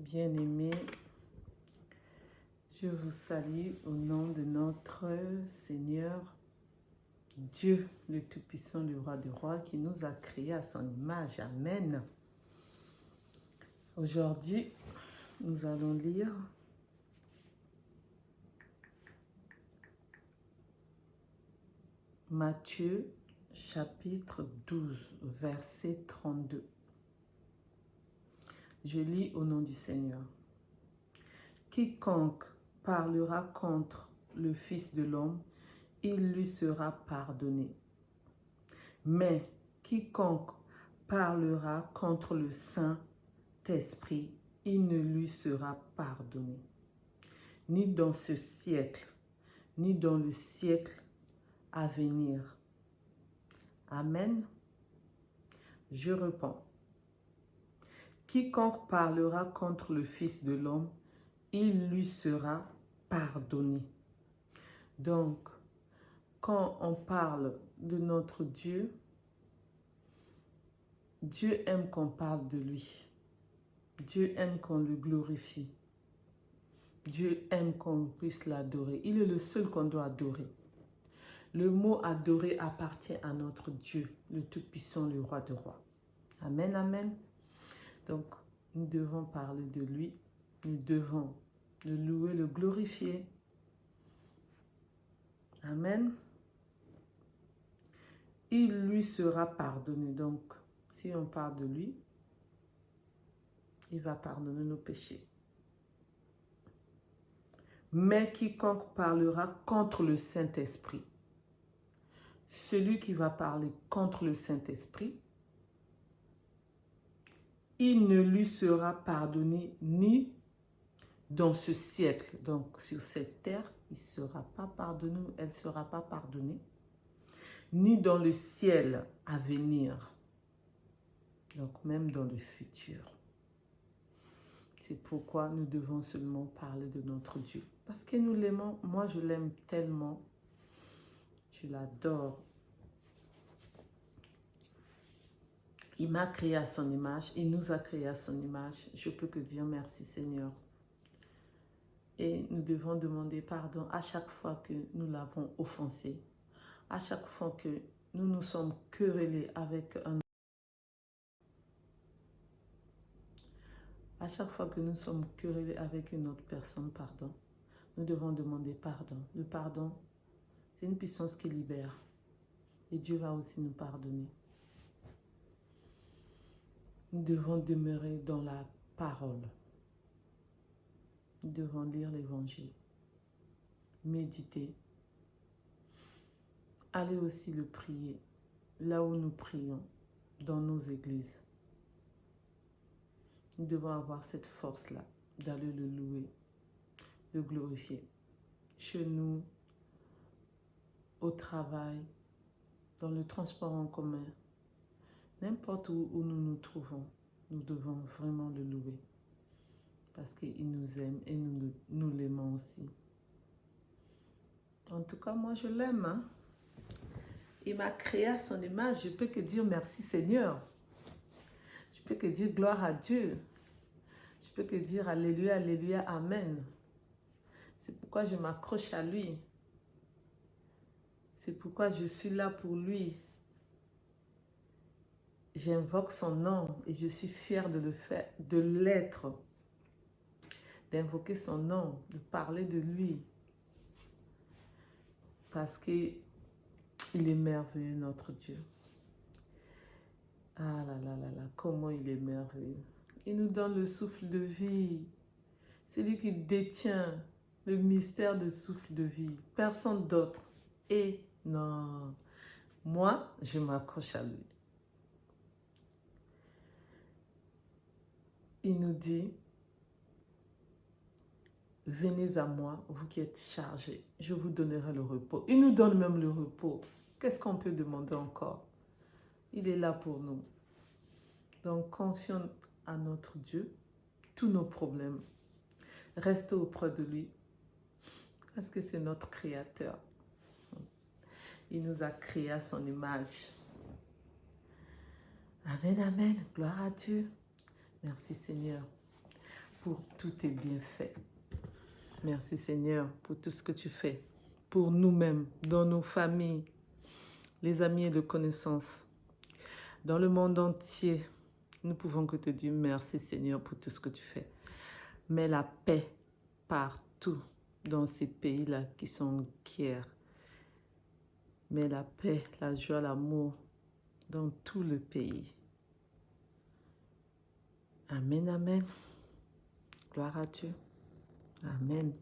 Bien-aimés, je vous salue au nom de notre Seigneur, Dieu le Tout-Puissant, le Roi des Rois, qui nous a créés à son image. Amen. Aujourd'hui, nous allons lire Matthieu chapitre 12, verset 32. Je lis au nom du Seigneur. Quiconque parlera contre le Fils de l'homme, il lui sera pardonné. Mais quiconque parlera contre le Saint-Esprit, il ne lui sera pardonné. Ni dans ce siècle, ni dans le siècle à venir. Amen. Je réponds. Quiconque parlera contre le Fils de l'homme, il lui sera pardonné. Donc, quand on parle de notre Dieu, Dieu aime qu'on parle de lui. Dieu aime qu'on le glorifie. Dieu aime qu'on puisse l'adorer. Il est le seul qu'on doit adorer. Le mot adorer appartient à notre Dieu, le Tout-Puissant, le Roi des Rois. Amen, amen. Donc, nous devons parler de lui. Nous devons le louer, le glorifier. Amen. Il lui sera pardonné. Donc, si on parle de lui, il va pardonner nos péchés. Mais quiconque parlera contre le Saint-Esprit, celui qui va parler contre le Saint-Esprit, il ne lui sera pardonné ni dans ce siècle, donc sur cette terre, il ne sera pas pardonné, elle ne sera pas pardonnée, ni dans le ciel à venir, donc même dans le futur. C'est pourquoi nous devons seulement parler de notre Dieu. Parce que nous l'aimons, moi je l'aime tellement, je l'adore. Il m'a créé à son image, il nous a créé à son image. Je peux que dire merci Seigneur. Et nous devons demander pardon à chaque fois que nous l'avons offensé. À chaque fois que nous nous sommes querellés avec un... À chaque fois que nous sommes querellés avec une autre personne, pardon, nous devons demander pardon. Le pardon, c'est une puissance qui libère. Et Dieu va aussi nous pardonner. Nous devons demeurer dans la parole. Nous devons lire l'évangile, méditer, aller aussi le prier, là où nous prions, dans nos églises. Nous devons avoir cette force-là d'aller le louer, le glorifier. Chez nous, au travail, dans le transport en commun, n'importe où nous nous trouvons, nous devons vraiment le louer. Parce qu'il nous aime et nous l'aimons aussi. En tout cas, moi je l'aime. Hein? Il m'a créé à son image. Je peux que dire merci Seigneur. Je peux que dire gloire à Dieu. Je peux que dire alléluia, alléluia, amen. C'est pourquoi je m'accroche à lui. C'est pourquoi je suis là pour lui. J'invoque son nom et je suis fière de le faire, de l'être. D'invoquer son nom, de parler de lui. Parce qu'il est merveilleux, notre Dieu. Ah là là là là, comment il est merveilleux. Il nous donne le souffle de vie. C'est lui qui détient le mystère de souffle de vie. Personne d'autre. Et non, moi, je m'accroche à lui. Il nous dit, venez à moi, vous qui êtes chargés, je vous donnerai le repos. Il nous donne même le repos. Qu'est-ce qu'on peut demander encore? Il est là pour nous. Donc, confions à notre Dieu tous nos problèmes. Restez auprès de lui parce que c'est notre Créateur. Il nous a créés à son image. Amen, amen. Gloire à Dieu. Merci Seigneur. pour tous tes bienfaits. Merci Seigneur pour tout ce que tu fais pour nous-mêmes, dans nos familles, les amis et de connaissances, dans le monde entier. Nous pouvons que te dire merci Seigneur pour tout ce que tu fais. Mets la paix partout dans ces pays-là qui sont en guerre. Mets la paix, la joie, l'amour dans tout le pays. Amen, amen. Gloire à Dieu. Amen.